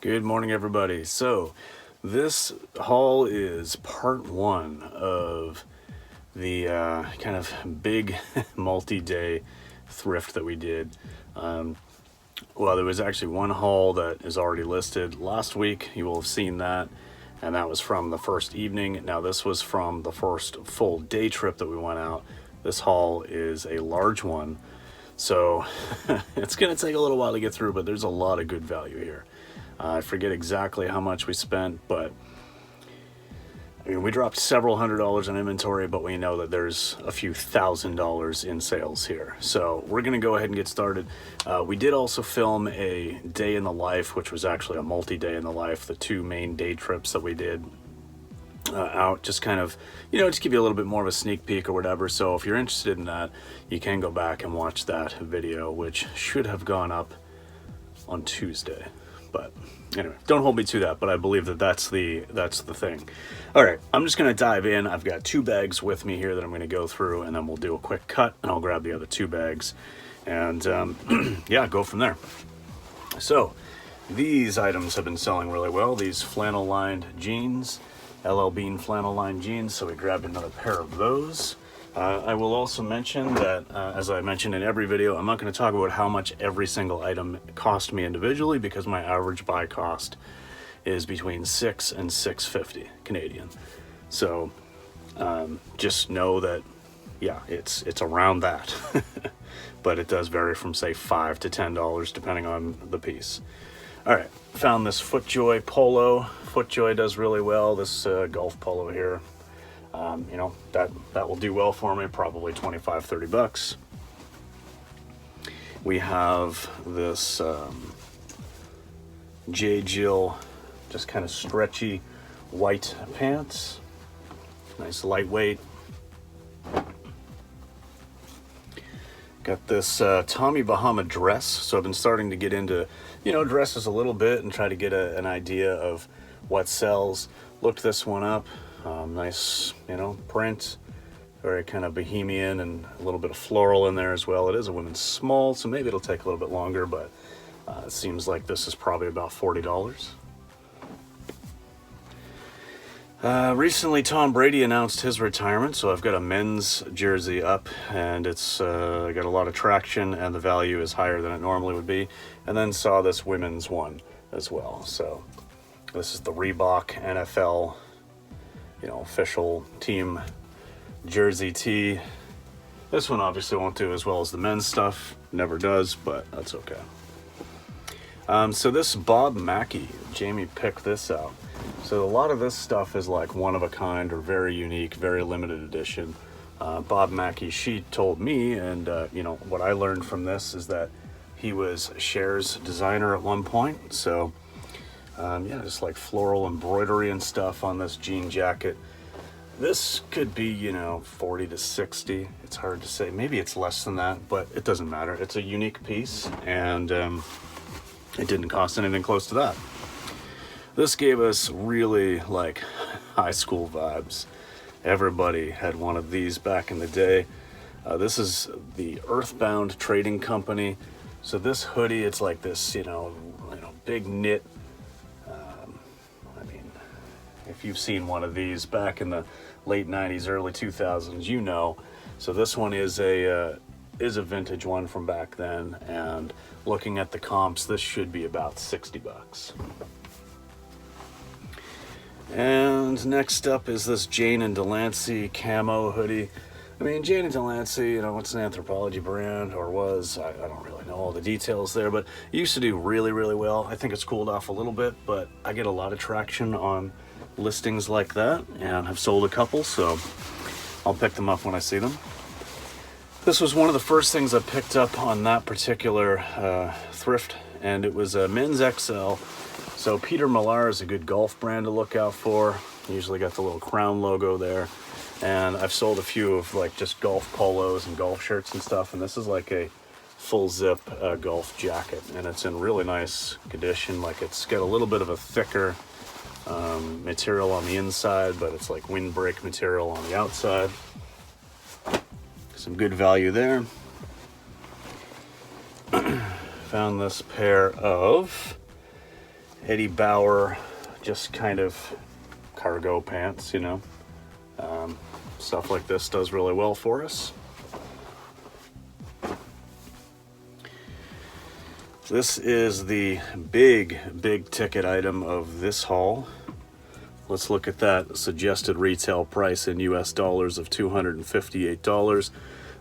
Good morning, everybody. So this haul is part one of the kind of big multi-day thrift that we did. Well, there was actually one haul that is already listed last week. You will have seen that, and that was from the first evening. Now this was from the first full day trip that we went out. This haul is a large one, so it's gonna take a little while to get through, but there's a lot of good value here. I forget exactly how much we spent, but I mean, we dropped several $100s on inventory, but we know that there's a few $1,000s in sales here. So we're gonna go ahead and get started. We did also film a day in the life, which was actually a multi-day in the life, the two main day trips that we did out, just kind of, you know, just give you a little bit more of a sneak peek or whatever. So if you're interested in that, you can go back and watch that video, which should have gone up on Tuesday. But anyway, don't hold me to that, but I believe that that's the thing. All right, I'm just gonna dive in. I've got two bags with me here that I'm gonna go through, and then we'll do a quick cut, and I'll grab the other two bags, and yeah, go from there. So these items have been selling really well. These flannel lined jeans, LL Bean flannel lined jeans, so we grabbed another pair of those. I will also mention that, as I mentioned in every video, I'm not going to talk about how much every single item cost me individually, because my average buy cost is between $6 and $6.50 Canadian. So just know that, yeah, it's around that, but it does vary from say $5 to $10 depending on the piece. All right, found this FootJoy polo. FootJoy does really well. This golf polo here. You know, that will do well for me, probably 25, 30 bucks. We have this J. Jill, just kind of stretchy white pants, nice lightweight. Got this Tommy Bahama dress. So I've been starting to get into, you know, dresses a little bit and try to get an idea of what sells. Looked this one up. Nice, you know, print, very kind of bohemian, and a little bit of floral in there as well. It is a women's small, so maybe it'll take a little bit longer, but it seems like this is probably about $40. Recently, Tom Brady announced his retirement, so I've got a men's jersey up, and it's got a lot of traction, and the value is higher than it normally would be. And then saw this women's one as well. So this is the Reebok NFL, you know, official team jersey tee. This one obviously won't do as well as the men's stuff, never does, but that's okay. So this Bob Mackie, Jamie picked this out. So a lot of this stuff is like one of a kind or very unique, very limited edition. Bob Mackie, she told me, and you know, what I learned from this is that he was Cher's designer at one point. So yeah, just like floral embroidery and stuff on this jean jacket. This could be, you know, 40 to 60. It's hard to say. Maybe it's less than that, but it doesn't matter. It's a unique piece, and it didn't cost anything close to that. This gave us really like high school vibes. Everybody had one of these back in the day. This is the Earthbound Trading Company. So this hoodie, it's like this, you know, big knit. If you've seen one of these back in the late 90s, early 2000s, you know. So this one is a vintage one from back then, and looking at the comps, this should be about 60 bucks. And next up is this Jane and Delancey camo hoodie. I mean, Jane and Delancey, you know, it's an Anthropologie brand, or was. I don't really know all the details there, but it used to do really, really well. I think it's cooled off a little bit, but I get a lot of traction on listings like that, and have sold a couple, so I'll pick them up when I see them. This was one of the first things I picked up on that particular thrift, and it was a men's XL. So Peter Millar is a good golf brand to look out for. Usually got the little crown logo there. And I've sold a few of like just golf polos and golf shirts and stuff, and this is like a full zip golf jacket, and it's in really nice condition. Like, it's got a little bit of a thicker material on the inside, but it's like windbreak material on the outside. Some good value there. Found this pair of Eddie Bauer, just kind of cargo pants, you know. Stuff like this does really well for us. This is the big ticket item of this haul. Let's look at that suggested retail price in US dollars of $258.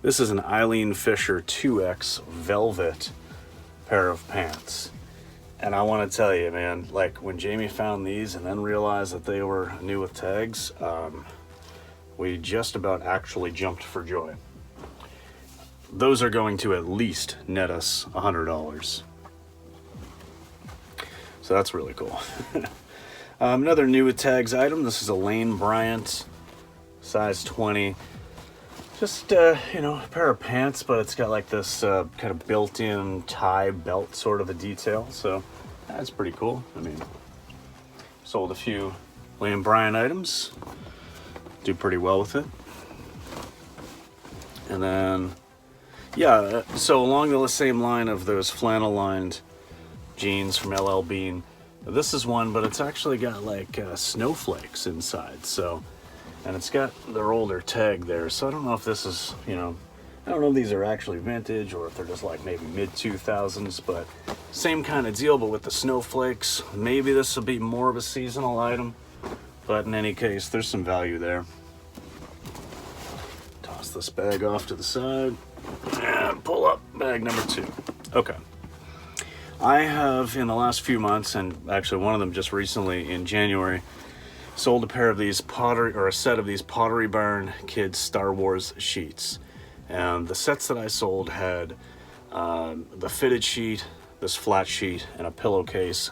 This is an Eileen Fisher 2X velvet pair of pants. And I want to tell you, man, like when Jamie found these and then realized that they were new with tags, we just about actually jumped for joy. Those are going to at least net us $100. So that's really cool. Another new with tags item. This is a Lane Bryant, size 20. Just, you know, a pair of pants, but it's got like this kind of built-in tie belt sort of a detail. So that's pretty cool. I mean, sold a few Lane Bryant items. Do pretty well with it. And then, yeah, so along the same line of those flannel-lined jeans from LL Bean, this is one, but it's actually got like snowflakes inside. So, and it's got their older tag there. So I don't know if this is, you know, I don't know if these are actually vintage or if they're just like maybe mid-2000s, but same kind of deal, but with the snowflakes. Maybe this will be more of a seasonal item. But in any case, there's some value there. Toss this bag off to the side and pull up bag number 2. Okay. I have, in the last few months, and actually one of them just recently in January, sold a pair of these a set of these Pottery Barn Kids Star Wars sheets. And the sets that I sold had the fitted sheet, this flat sheet, and a pillowcase.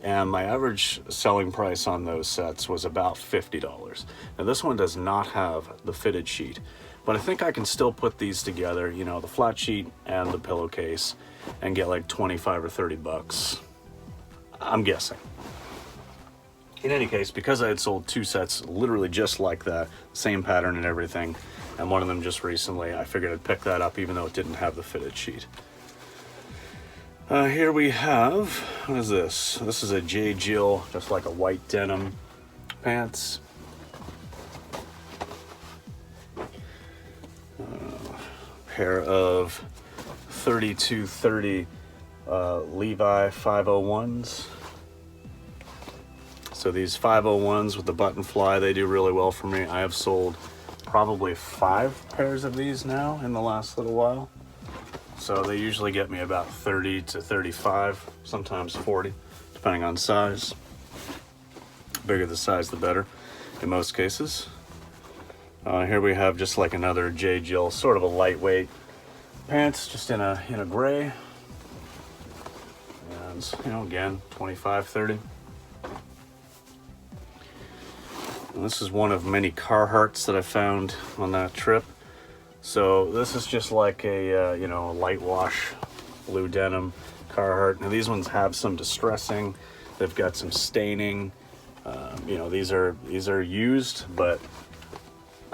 And my average selling price on those sets was about $50. Now this one does not have the fitted sheet, but I think I can still put these together, you know, the flat sheet and the pillowcase, and get like 25 or 30 bucks. I'm guessing. In any case, because I had sold 2 sets literally just like that, same pattern and everything, and one of them just recently, I figured I'd pick that up even though it didn't have the fitted sheet. Here we have, what is this? This is a J. Jill, just like a white denim pants. Pair of 3230 Levi 501s. So these 501s with the button fly, they do really well for me. I have sold probably 5 pairs of these now in the last little while. So they usually get me about 30 to 35, sometimes 40, depending on size. Bigger the size, the better, in most cases. Here we have just like another J. Jill, sort of a lightweight pants, just in a gray. And, you know, again, 25, 30. And this is one of many Carhartts that I found on that trip. So this is just like a, you know, a light wash blue denim Carhartt. Now these ones have some distressing. They've got some staining. You know, these are used, but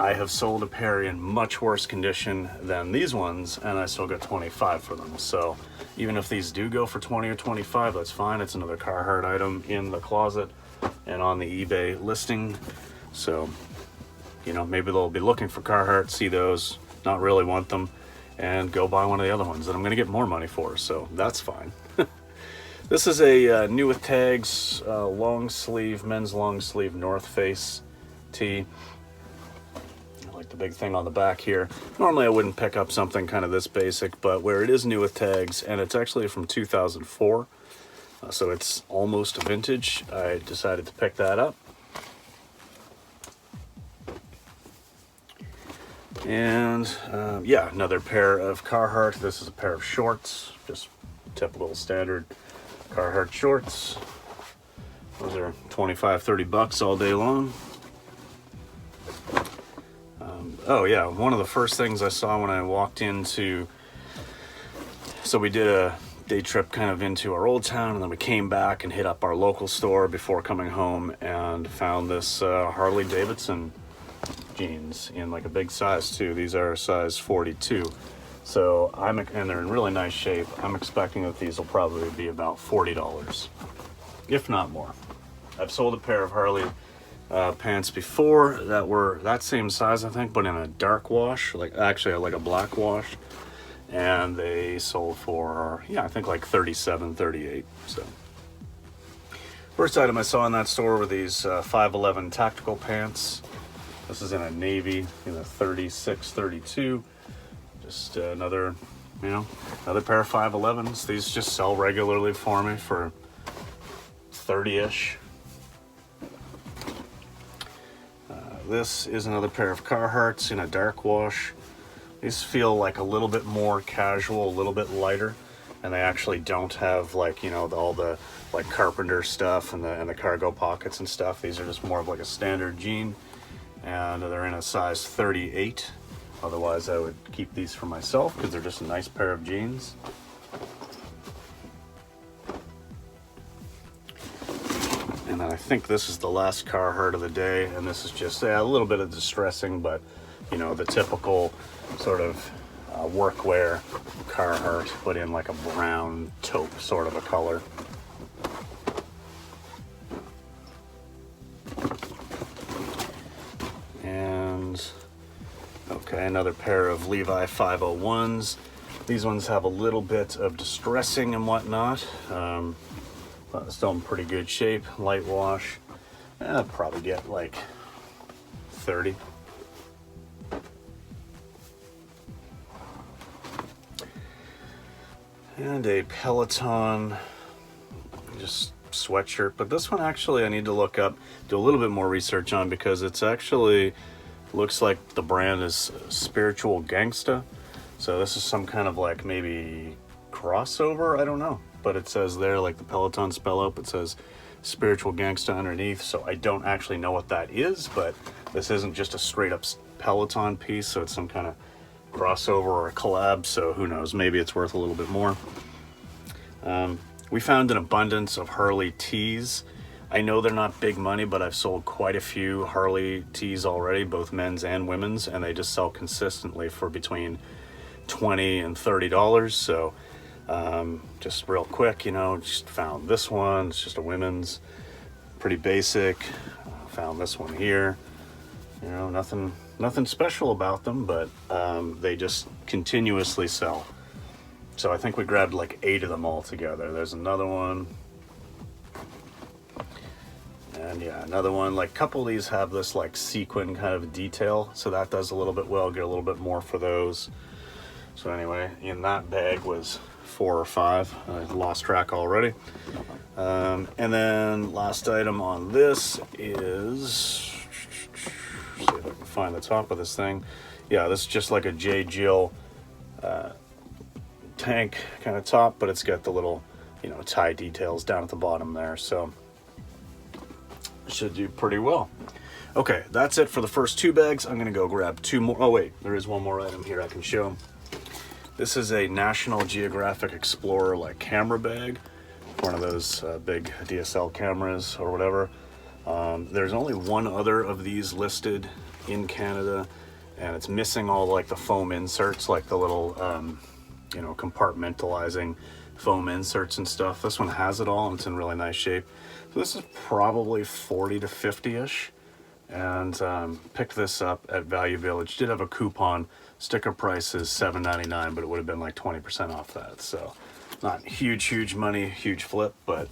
I have sold a pair in much worse condition than these ones, and I still got 25 for them. So even if these do go for 20 or 25, that's fine. It's another Carhartt item in the closet and on the eBay listing. So, you know, maybe they'll be looking for Carhartt, see those, not really want them, and go buy one of the other ones that I'm gonna get more money for, so that's fine. This is a new with tags, long sleeve, men's long sleeve North Face tee. I like the big thing on the back here. Normally I wouldn't pick up something kind of this basic, but where it is new with tags, and it's actually from 2004, so it's almost vintage, I decided to pick that up. And yeah, another pair of Carhartt. This is a pair of shorts, just typical standard Carhartt shorts. Those are 25, 30 bucks all day long. Oh yeah, one of the first things I saw when I walked into, so we did a day trip kind of into our old town, and then we came back and hit up our local store before coming home and found this Harley Davidson jeans in like a big size too. These are size 42. So and they're in really nice shape. I'm expecting that these will probably be about $40. if not more. I've sold a pair of Harley pants before that were that same size, I think, but in a dark wash, like actually like a black wash, and they sold for, yeah, I think like 37, 38. So first item I saw in that store were these 511 tactical pants. This is in a navy, in a 36, 32. Just another, you know, another pair of 511s. These just sell regularly for me for 30-ish. This is another pair of Carhartts in a dark wash. These feel like a little bit more casual, a little bit lighter, and they actually don't have, like, you know, all the like carpenter stuff and the cargo pockets and stuff. These are just more of like a standard jean, and they're in a size 38. Otherwise I would keep these for myself because they're just a nice pair of jeans. And then I think this is the last Carhartt of the day, and this is just a little bit of distressing, but you know, the typical sort of workwear Carhartt, put in like a brown taupe sort of a color. And okay, another pair of Levi 501s. These ones have a little bit of distressing and whatnot. Still in pretty good shape. Light wash. I'll probably get like 30. And a Peloton just sweatshirt, but this one actually I need to look up, do a little bit more research on, because it's actually looks like the brand is Spiritual Gangsta. So this is some kind of like maybe crossover, I don't know, but it says there, like the Peloton spell out, it says Spiritual Gangsta underneath, so I don't actually know what that is, but this isn't just a straight up Peloton piece, so it's some kind of crossover or a collab, so who knows, maybe it's worth a little bit more. We found an abundance of Harley tees. I know they're not big money, but I've sold quite a few Harley tees already, both men's and women's, and they just sell consistently for between $20 and $30. So just real quick, you know, just found this one. It's just a women's, pretty basic. Found this one here. You know, nothing special about them, but they just continuously sell. So I think we grabbed like 8 of them all together. There's another one. And yeah, another one. Like a couple of these have this like sequin kind of detail, so that does a little bit well. Get a little bit more for those. So anyway, in that bag was 4 or 5. I lost track already. And then last item on this is, see if I can find the top of this thing. Yeah, this is just like a J. Jill tank kind of top, but it's got the little, you know, tie details down at the bottom there, so should do pretty well. Okay, that's it for the first 2 bags. I'm gonna go grab 2 more. Oh wait, there is one more item here I can show. This is a National Geographic Explorer like camera bag, one of those big DSL cameras or whatever. There's only one other of these listed in Canada, and it's missing all like the foam inserts, like the little you know, compartmentalizing foam inserts and stuff. This one has it all, and it's in really nice shape. So this is probably 40 to 50-ish, and picked this up at Value Village. Did have a coupon. Sticker price is $7.99, but it would have been like 20% off that. So not huge money, huge flip, but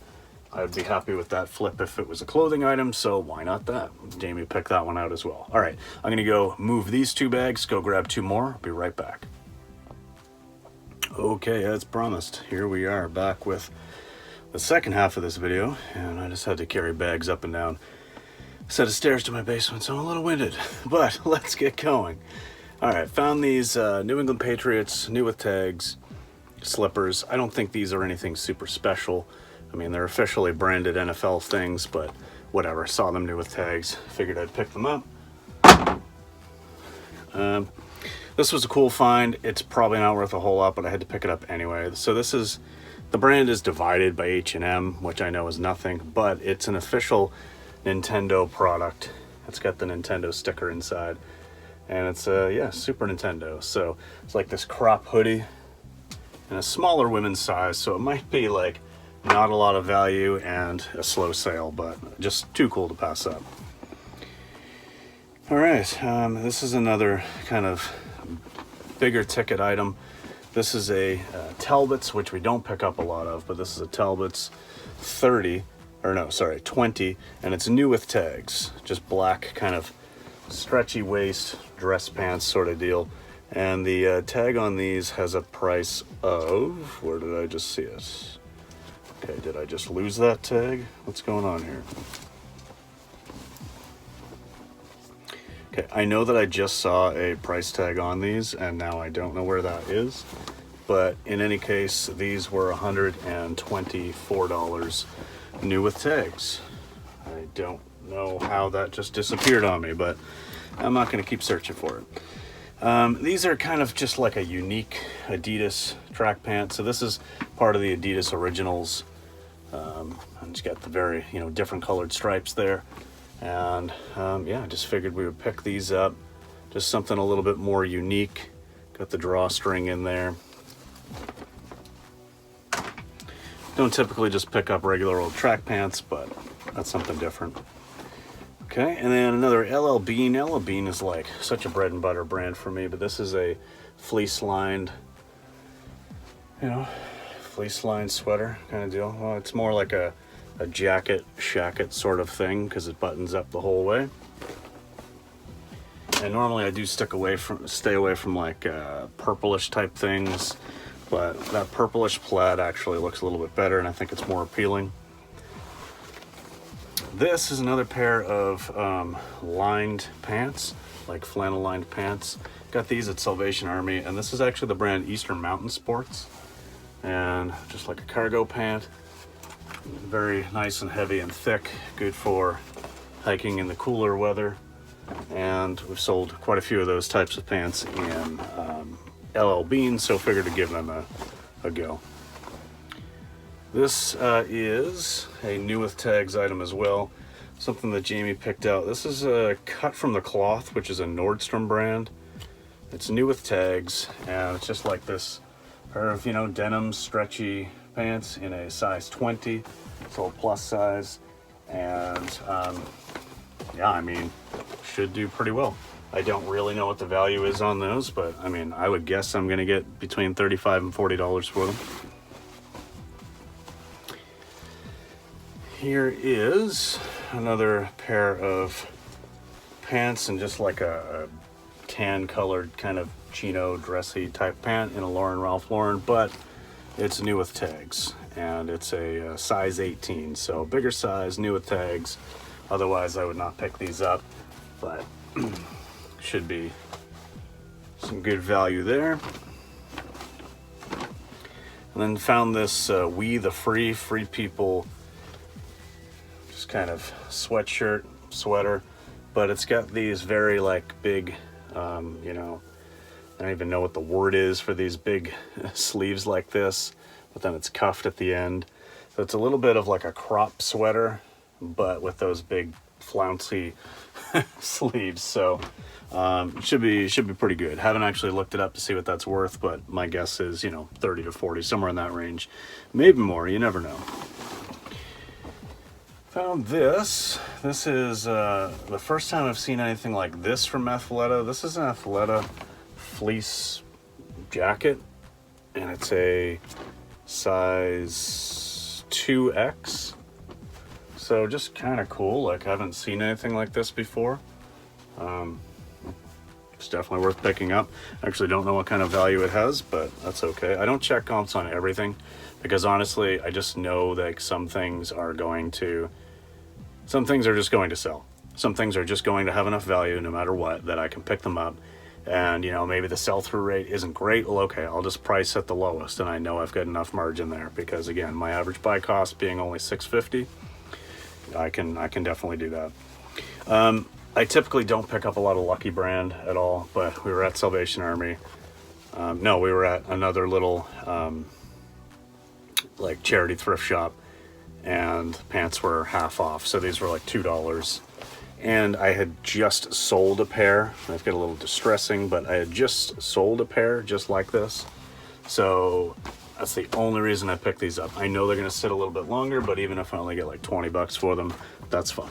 I'd be happy with that flip if it was a clothing item, so why not that? Jamie picked that one out as well. All right, I'm gonna go move these 2 bags, go grab 2 more. I'll be right back. Okay, as promised, here we are back with the second half of this video, and I just had to carry bags up and down a set of stairs to my basement, so I'm a little winded, but let's get going. All right, found these New England Patriots, new with tags, slippers. I don't think these are anything super special. I mean, they're officially branded NFL things, but whatever. Saw them new with tags, figured I'd pick them up. This was a cool find. It's probably not worth a whole lot, but I had to pick it up anyway. So this is, the brand is divided by H&M, which I know is nothing, but it's an official Nintendo product. It's got the Nintendo sticker inside, and it's yeah, Super Nintendo. So it's like this crop hoodie in a smaller women's size, so it might be like not a lot of value and a slow sale, but just too cool to pass up. All right, this is another kind of bigger ticket item. This is a Talbot's, which we don't pick up a lot of, but this is a Talbot's 20, and it's new with tags. Just black, kind of stretchy waist, dress pants sort of deal. And the tag on these has a price of, where did I just see it? Okay, did I just lose that tag? What's going on here? Okay, I know that I just saw a price tag on these, and now I don't know where that is. But in any case, these were $124 new with tags. I don't know how that just disappeared on me, but I'm not going to keep searching for it. These are kind of just like a unique Adidas track pant. So this is part of the Adidas Originals. And it's got the very, different colored stripes there. And yeah, I just figured we would pick these up. Just something a little bit more unique. Got the drawstring in there. Don't typically just pick up regular old track pants, but that's something different. Okay, and then another LL Bean. LL Bean is like such a bread and butter brand for me, but this is a fleece-lined, fleece-lined sweater kind of deal. Well, it's more like a jacket, shacket sort of thing because it buttons up the whole way. And normally I do stay away from like purplish type things, but that purplish plaid actually looks a little bit better, and I think it's more appealing. This is another pair of lined pants, like flannel lined pants. Got these at Salvation Army, and this is actually the brand Eastern Mountain Sports. And just like a cargo pant, very nice and heavy and thick, good for hiking in the cooler weather. And we've sold quite a few of those types of pants in LL Bean, so figured to give them a go. This is a new with tags item as well, something that Jamie picked out. This is a cut from the cloth, which is a Nordstrom brand. It's new with tags, and it's just like this pair of, denim stretchy pants in a size 20, so a plus size, and yeah, I mean, should do pretty well. I don't really know what the value is on those, but I mean, I would guess I'm gonna get between $35 and $40 for them. Here is another pair of pants, and just like a tan colored kind of chino dressy type pant in a Ralph Lauren, but it's new with tags, and it's a size 18, so bigger size, new with tags. Otherwise I would not pick these up, but should be some good value there. And then found this We the Free People kind of sweater, but it's got these very like big, I don't even know what the word is for these big sleeves like this, but then it's cuffed at the end. So it's a little bit of like a crop sweater, but with those big flouncy sleeves. So should be pretty good. Haven't actually looked it up to see what that's worth, but my guess is 30 to 40, somewhere in that range, maybe more, you never know. Found this. This is the first time I've seen anything like this from Athleta. This is an Athleta fleece jacket, and it's a size 2X. So just kind of cool. Like, I haven't seen anything like this before. It's definitely worth picking up. I actually don't know what kind of value it has, but that's okay. I don't check comps on everything because honestly, I just know that some things are just going to sell. Some things are just going to have enough value no matter what that I can pick them up. And maybe the sell-through rate isn't great. Well, okay, I'll just price at the lowest, and I know I've got enough margin there because again, my average buy cost being only $6.50, I can definitely do that. I typically don't pick up a lot of Lucky Brand at all, but we were at Salvation Army. No, we were at another little like charity thrift shop, and pants were half off, so these were like $2. And I had just sold a pair. I've got a little distressing, but I had just sold a pair just like this. So That's the only reason I picked these up. I know they're gonna sit a little bit longer, but even if I only get like 20 bucks for them, that's fine.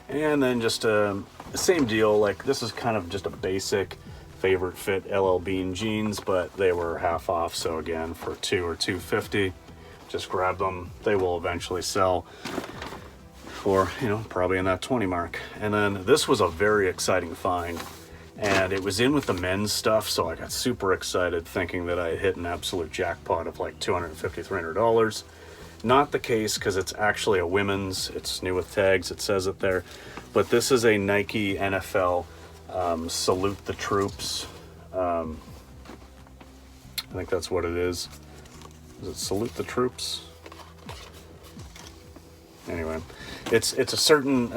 And then just the same deal, like this is kind of just a basic favorite fit LL Bean jeans, but they were half off. So again, for $2 or $2.50, just grab them. They will eventually sell for, you know, probably in that 20 mark. And then this was a very exciting find, and it was in with the men's stuff. So I got super excited thinking that I had hit an absolute jackpot of like $250, $300. Not the case, because it's actually a women's, it's new with tags, it says it there. But this is a Nike NFL Salute the Troops. I think that's what it is. Is it Salute the Troops? Anyway, it's a certain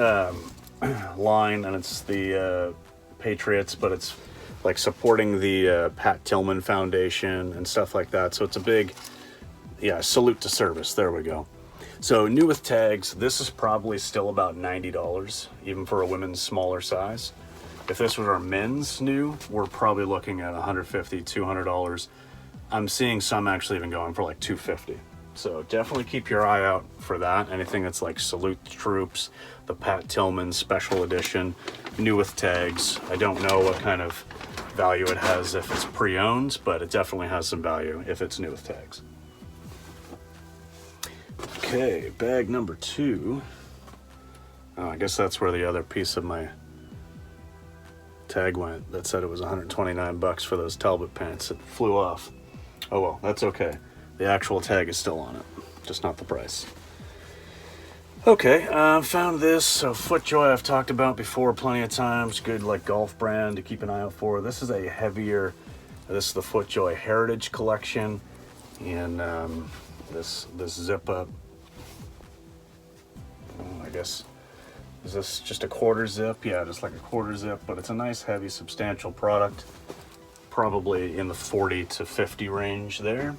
line, and it's the Patriots, but it's like supporting the Pat Tillman Foundation and stuff like that. So it's a big, yeah, salute to service. There we go. So new with tags, this is probably still about $90, even for a women's smaller size. If this was our men's new, we're probably looking at $150, $200. I'm seeing some actually even going for like $250. So definitely keep your eye out for that. Anything that's like Salute the Troops, the Pat Tillman Special Edition, new with tags. I don't know what kind of value it has if it's pre-owned, but it definitely has some value if it's new with tags. Okay, bag number 2. Oh, I guess that's where the other piece of my tag went that said it was 129 bucks for those Talbot pants. It flew off. Oh well, that's okay. The actual tag is still on it, just not the price. Okay, found this. So FootJoy I've talked about before plenty of times. Good like golf brand to keep an eye out for. This is a heavier, this is the FootJoy Heritage Collection, and this zip up. I guess, is this just a quarter zip? Yeah, just like a quarter zip, but it's a nice, heavy, substantial product. Probably in the 40 to 50 range there.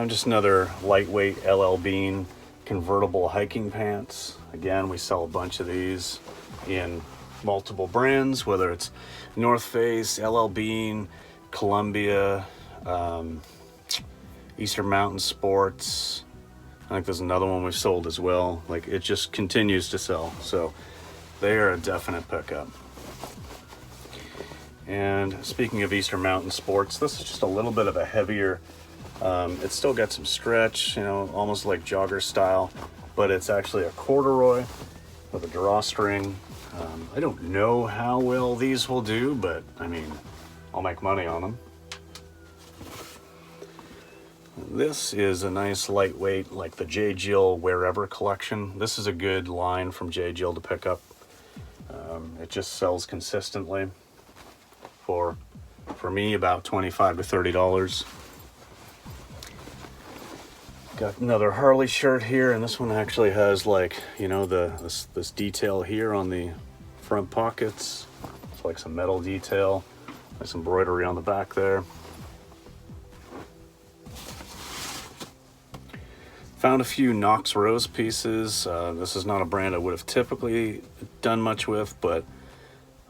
Just another lightweight LL Bean convertible hiking pants. Again, we sell a bunch of these in multiple brands, whether it's North Face, LL Bean, Columbia, Eastern Mountain Sports. I think there's another one we've sold as well. Like, it just continues to sell. So they are a definite pickup. And speaking of Eastern Mountain Sports, this is just a little bit of a heavier, it's still got some stretch, you know, almost like jogger style, but it's actually a corduroy with a drawstring. I don't know how well these will do, but I mean, I'll make money on them. This is a nice lightweight, like the J. Jill Wherever collection. This is a good line from J. Jill to pick up. It just sells consistently for me about $25 to $30. Got another Harley shirt here, and this one actually has, like, you know, this detail here on the front pockets. It's like some metal detail, nice embroidery on the back there. Found a few Knox Rose pieces. This is not a brand I would have typically done much with, but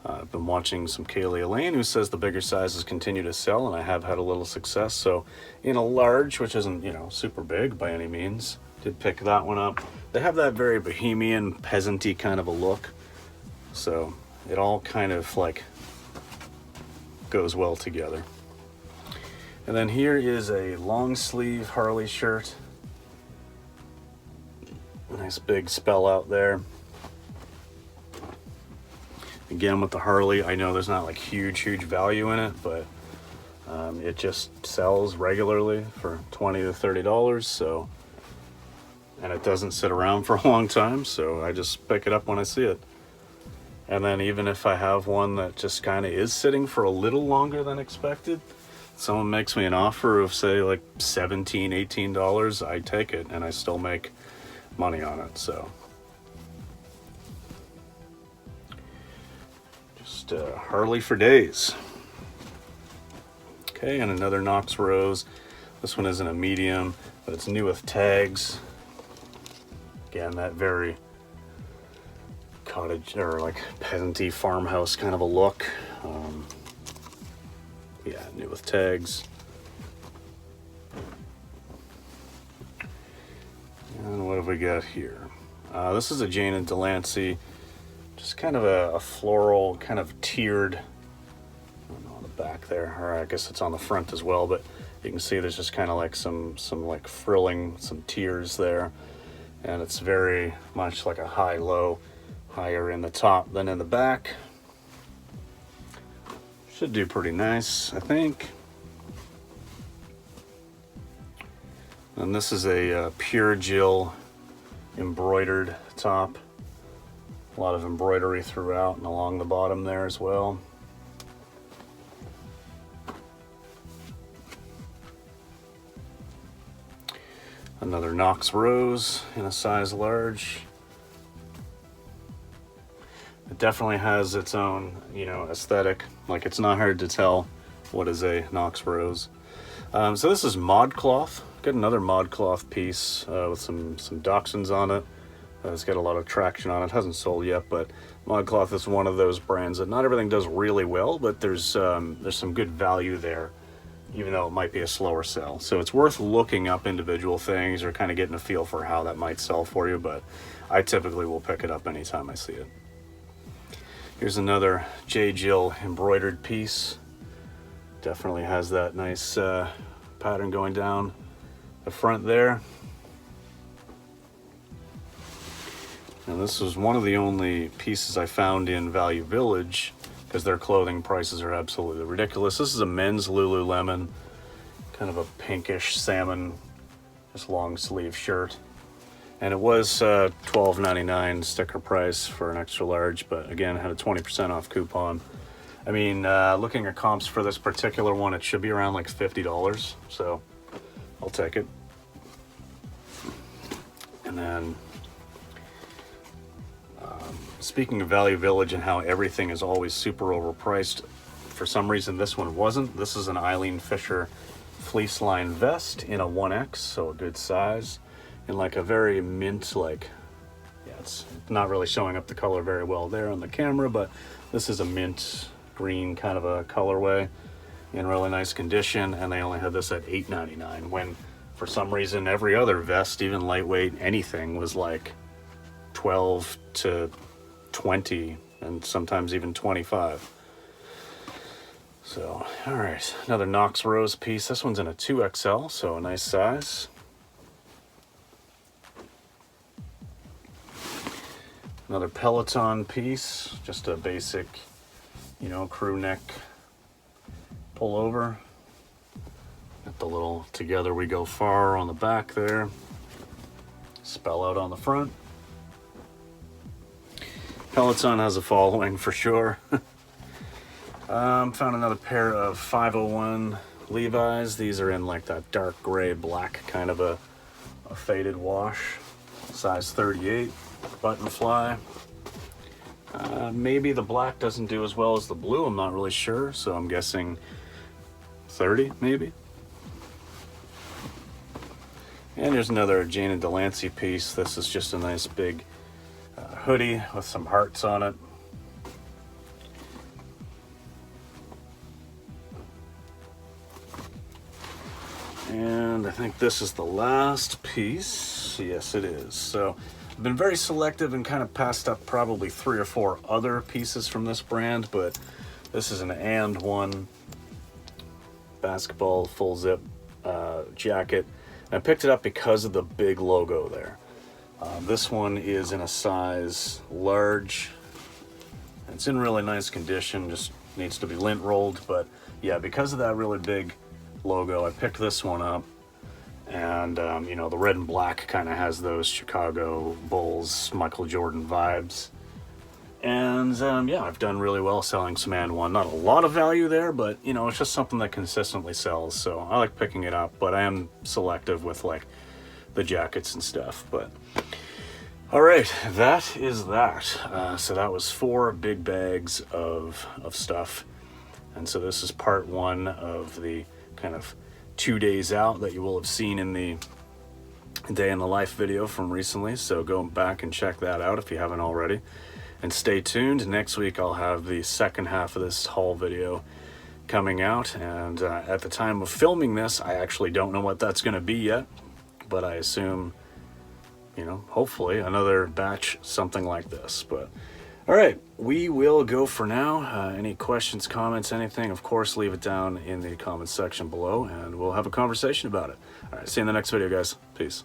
I've been watching some Kaylee Elaine, who says the bigger sizes continue to sell, and I have had a little success. So in a large, which isn't, you know, super big by any means, did pick that one up. They have that very bohemian, peasant-y kind of a look. So it all kind of like goes well together. And then here is a long sleeve Harley shirt. Nice big spell out there. Again, with the Harley, I know there's not like huge value in it, but it just sells regularly for $20 to $30. So, and it doesn't sit around for a long time, so I just pick it up when I see it. And then even if I have one that just kind of is sitting for a little longer than expected, someone makes me an offer of, say, like $17, $18, I take it, and I still make money on it. So just Harley for days. Okay, and another Knox Rose. This one isn't a medium, but it's new with tags. Again, that very cottage or like peasanty farmhouse kind of a look. Yeah, new with tags. And what have we got here? This is a Jane and Delancey, just kind of a floral, kind of tiered, I don't know, on the back there, or I guess it's on the front as well, but you can see there's just kind of like some like frilling, some tiers there, and it's very much like a high-low, higher in the top than in the back. Should do pretty nice, I think. And this is a pure Jill embroidered top. A lot of embroidery throughout and along the bottom there as well. Another Knox Rose in a size large. It definitely has its own, you know, aesthetic. Like, it's not hard to tell what is a Knox Rose. So this is ModCloth. Got another ModCloth piece with some Dachshunds on it. It's got a lot of traction on it. Hasn't sold yet, but ModCloth is one of those brands that not everything does really well, but there's some good value there, even though it might be a slower sell. So it's worth looking up individual things or kind of getting a feel for how that might sell for you, but I typically will pick it up anytime I see it. Here's another J. Jill embroidered piece. Definitely has that nice pattern going down the front there. And this was one of the only pieces I found in Value Village, because their clothing prices are absolutely ridiculous. This is a men's Lululemon, kind of a pinkish salmon, just long sleeve shirt. And it was $12.99 sticker price for an extra large, but again, had a 20% off coupon. I mean, looking at comps for this particular one, it should be around like $50, so I'll take it. And then, speaking of Value Village and how everything is always super overpriced, for some reason this one wasn't. This is an Eileen Fisher fleece line vest in a 1X, so a good size. In like a very mint, like, yeah, it's not really showing up the color very well there on the camera, but this is a mint green kind of a colorway in really nice condition, and they only had this at $8.99, when for some reason every other vest, even lightweight anything, was like 12 to 20 and sometimes even 25. So, all right, another Knox Rose piece. This one's in a 2XL, so a nice size. Another Peloton piece, just a basic, you know, crew neck pullover. Got the little "Together We Go Far" on the back there. Spell out on the front. Peloton has a following for sure. Found another pair of 501 Levi's. These are in like that dark gray black, kind of a faded wash. Size 38. Button fly. Maybe the black doesn't do as well as the blue, I'm not really sure, so I'm guessing 30 maybe. And here's another Jane and Delancey piece. This is just a nice big hoodie with some hearts on it. And I think this is the last piece. Yes, it is. So I've been very selective and kind of passed up probably 3 or 4 other pieces from this brand, but this is an and one basketball full zip jacket. And I picked it up because of the big logo there. This one is in a size large. It's in really nice condition, just needs to be lint rolled, but yeah, because of that really big logo, I picked this one up. And, you know, the red and black kind of has those Chicago Bulls, Michael Jordan vibes. And, yeah, I've done really well selling some and one. Not a lot of value there, but, you know, it's just something that consistently sells. So I like picking it up, but I am selective with, like, the jackets and stuff. But, all right, that is that. So that was 4 big bags of stuff. And so this is part 1 of the kind of 2 days out that you will have seen in the day in the life video from recently, so go back and check that out if you haven't already. And stay tuned. Next week I'll have the second half of this haul video coming out, and at the time of filming this, I actually don't know what that's going to be yet, but I assume, you know, hopefully another batch, something like this. But all right, we will go for now. Any questions, comments, anything, of course, leave it down in the comments section below, and we'll have a conversation about it. All right, see you in the next video, guys. Peace.